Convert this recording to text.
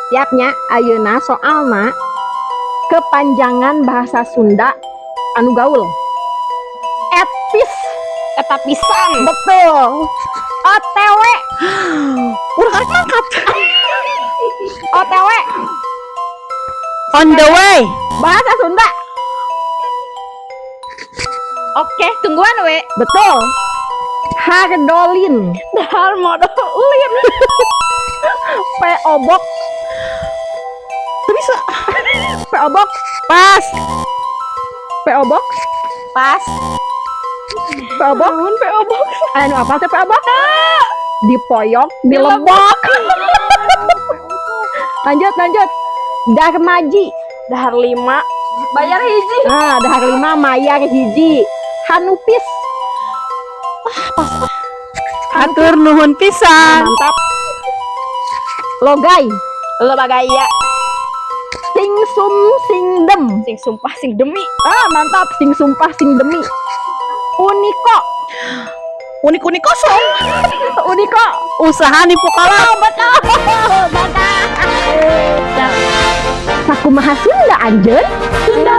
Siapnya ayeuna soalna kepanjangan bahasa Sunda anu gaul. Etis Eta pisan. betul. OTW Udah karek mangkat. OTW On the way. bahasa Sunda. Oke, tungguan we. Betul. Hardolin. Dahar modal ulin. PO Box. Bisa. PO Box. Pas. PO Box. Pas. PO Box. PO Box. Anu apa teh PO Box? Di Poyok, di Lebok. Lanjut. Darmaji. Dahar 5. Bayar hiji. Nah, dahar 5 mayar hiji. Hanupis. Atur nuhun pisan. Mantap. Logai. Lo bagaya. Sing sum sing dem. Sing sumpah sing demi. Mantap. Sing sumpah sing demi. Uniko. Unik-unik kosong. Uniko. Usaha nipu kolot. Betul. Sakumaha Sunda anjeun? Sunda